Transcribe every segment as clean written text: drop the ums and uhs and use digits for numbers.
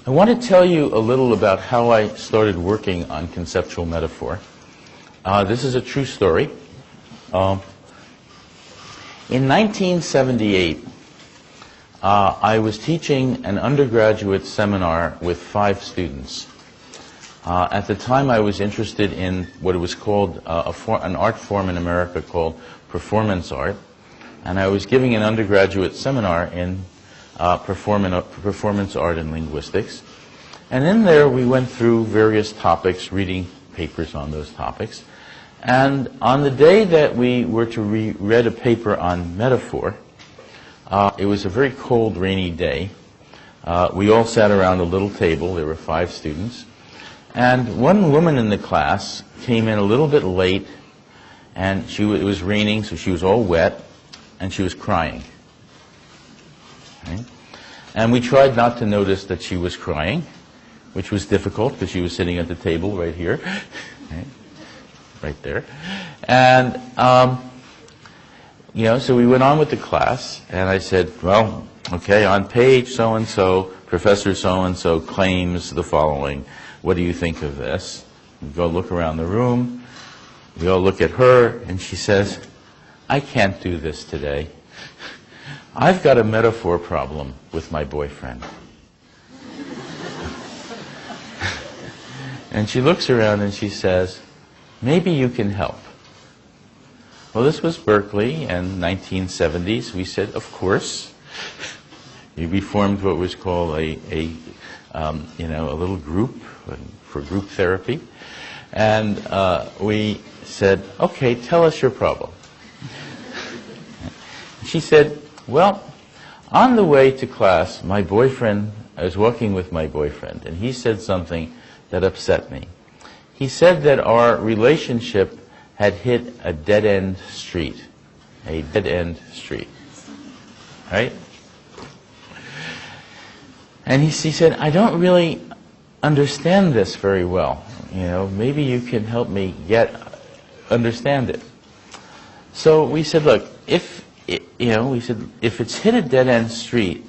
I want to tell you a little about how I started working on conceptual metaphor. This is a true story. In 1978, I was teaching an undergraduate seminar with 5 students. At the time, I was interested in what was called an art form in America called performance art, and I was giving an undergraduate seminar in performance art and linguistics. And in there, we went through various topics, reading papers on those topics. And on the day that we were to read a paper on metaphor, it was a very cold, rainy day. We all sat around a little table. There were 5 students. And one woman in the class came in a little bit late, and it was raining, so she was all wet, and she was crying. Okay? And we tried not to notice that she was crying, which was difficult because she was sitting at the table right here, okay? Right there. And, so we went on with the class, and I said, well, okay, on page so-and-so, Professor so-and-so claims the following. What do you think of this? We go look around the room. We all look at her, and she says, I can't do this today. I've got a metaphor problem with my boyfriend. And she looks around and she says, maybe you can help. Well, this was Berkeley in 1970s. We said, of course. We formed what was called a little group for group therapy. And we said, okay, tell us your problem. She said, well, on the way to class, I was walking with my boyfriend, and he said something that upset me. He said that our relationship had hit a dead-end street. A dead-end street. Right? And he said, I don't really understand this very well. Maybe you can help me understand it. So we said, look, if it's hit a dead-end street,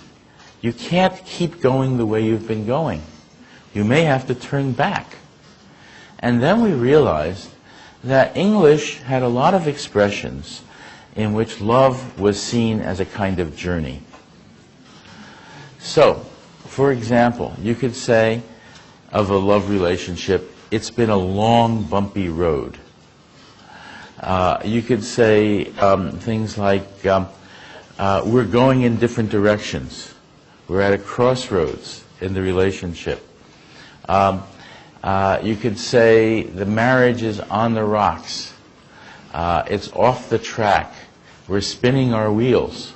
you can't keep going the way you've been going. You may have to turn back. And then we realized that English had a lot of expressions in which love was seen as a kind of journey. So, for example, you could say of a love relationship, it's been a long, bumpy road. You could say things like, we're going in different directions. We're at a crossroads in the relationship. You could say the marriage is on the rocks. It's off the track. We're spinning our wheels.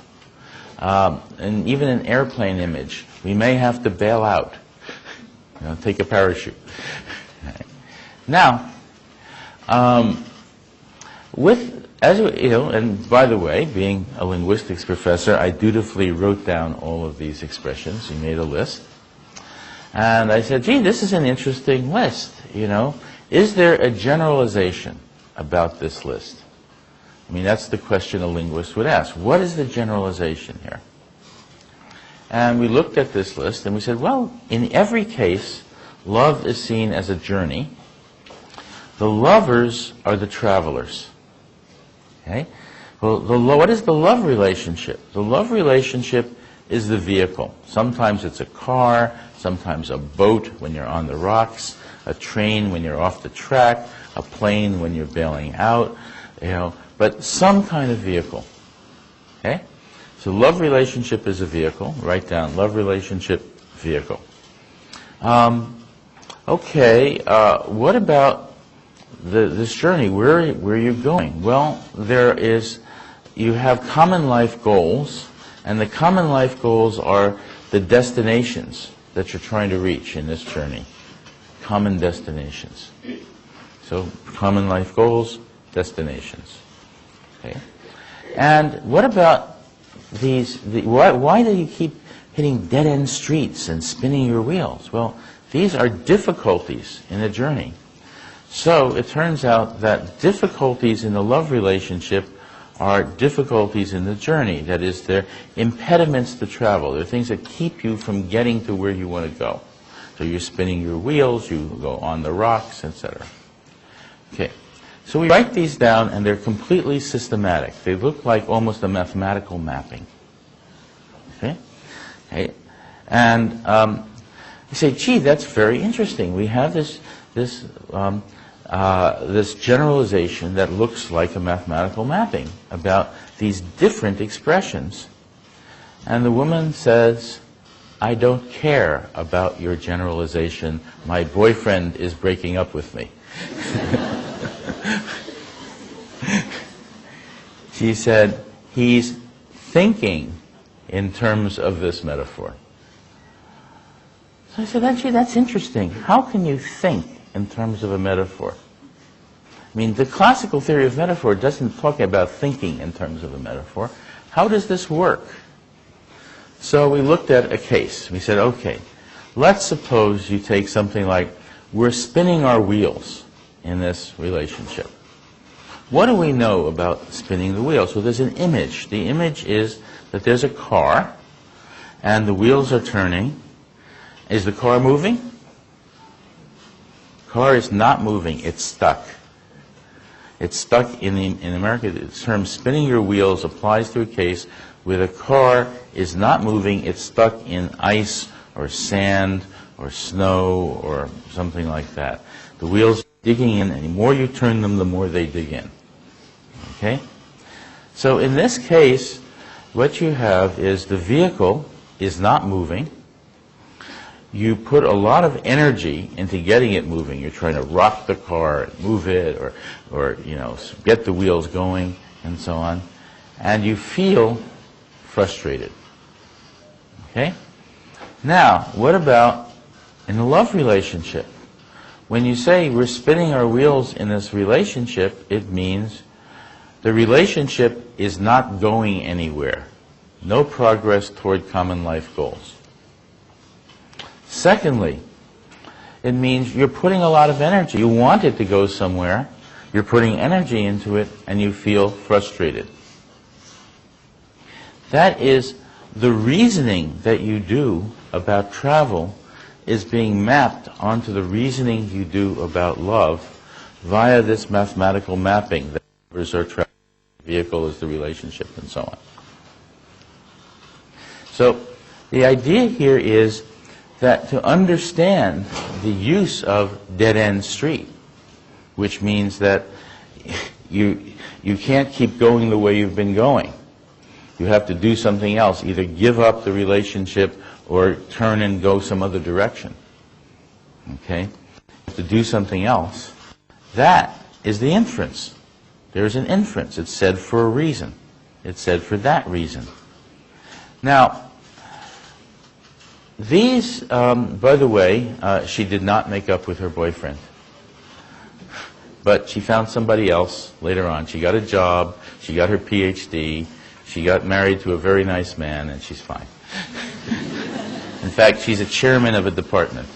And even an airplane image, we may have to bail out. Take a parachute. Now, and by the way, being a linguistics professor, I dutifully wrote down all of these expressions. We made a list. And I said, gee, this is an interesting list, Is there a generalization about this list? I mean, that's the question a linguist would ask. What is the generalization here? And we looked at this list and we said, well, in every case, love is seen as a journey. The lovers are the travelers. Okay? Well, what is the love relationship? The love relationship is the vehicle. Sometimes it's a car, sometimes a boat when you're on the rocks, a train when you're off the track, a plane when you're bailing out, but some kind of vehicle. Okay? So love relationship is a vehicle. Write down love relationship, vehicle. Okay, what about this journey? Where are you going? Well, you have common life goals, and the common life goals are the destinations that you're trying to reach in this journey. Common destinations. So, common life goals, destinations. Okay. And what about why do you keep hitting dead-end streets and spinning your wheels? Well, these are difficulties in a journey. So, it turns out that difficulties in the love relationship are difficulties in the journey. That is, they're impediments to travel. They're things that keep you from getting to where you want to go. So you're spinning your wheels, you go on the rocks, etc. Okay. So we write these down, and they're completely systematic. They look like almost a mathematical mapping. Okay? Okay. And you say, gee, that's very interesting. We have this generalization that looks like a mathematical mapping about these different expressions. And the woman says, I don't care about your generalization. My boyfriend is breaking up with me. She said, he's thinking in terms of this metaphor. So I said, actually, that's interesting. How can you think in terms of a metaphor? I mean, the classical theory of metaphor doesn't talk about thinking in terms of a metaphor. How does this work? So we looked at a case. We said, okay, let's suppose you take something like, we're spinning our wheels in this relationship. What do we know about spinning the wheels? Well, there's an image. The image is that there's a car, and the wheels are turning. Is the car moving? Car is not moving. It's stuck. It's stuck in America. The term spinning your wheels applies to a case where the car is not moving. It's stuck in ice or sand or snow or something like that. The wheels are digging in, and the more you turn them, the more they dig in. Okay? So in this case, what you have is the vehicle is not moving. You put a lot of energy into getting it moving. You're trying to rock the car and move it, or you know, get the wheels going and so on. And you feel frustrated. Okay? Now, what about in a love relationship? When you say we're spinning our wheels in this relationship, it means the relationship is not going anywhere. No progress toward common life goals. Secondly, it means you're putting a lot of energy. You want it to go somewhere. You're putting energy into it, and you feel frustrated. That is, the reasoning that you do about travel is being mapped onto the reasoning you do about love via this mathematical mapping that covers our travel. The vehicle is the relationship, and so on. So the idea here is that to understand the use of dead-end street, which means that you can't keep going the way you've been going. You have to do something else, either give up the relationship or turn and go some other direction. Okay? You have to do something else. That is the inference. There's an inference. It's said for a reason. It's said for that reason. Now, these, by the way, she did not make up with her boyfriend. But she found somebody else later on. She got a job. She got her PhD. She got married to a very nice man, and she's fine. In fact, she's a chairman of a department.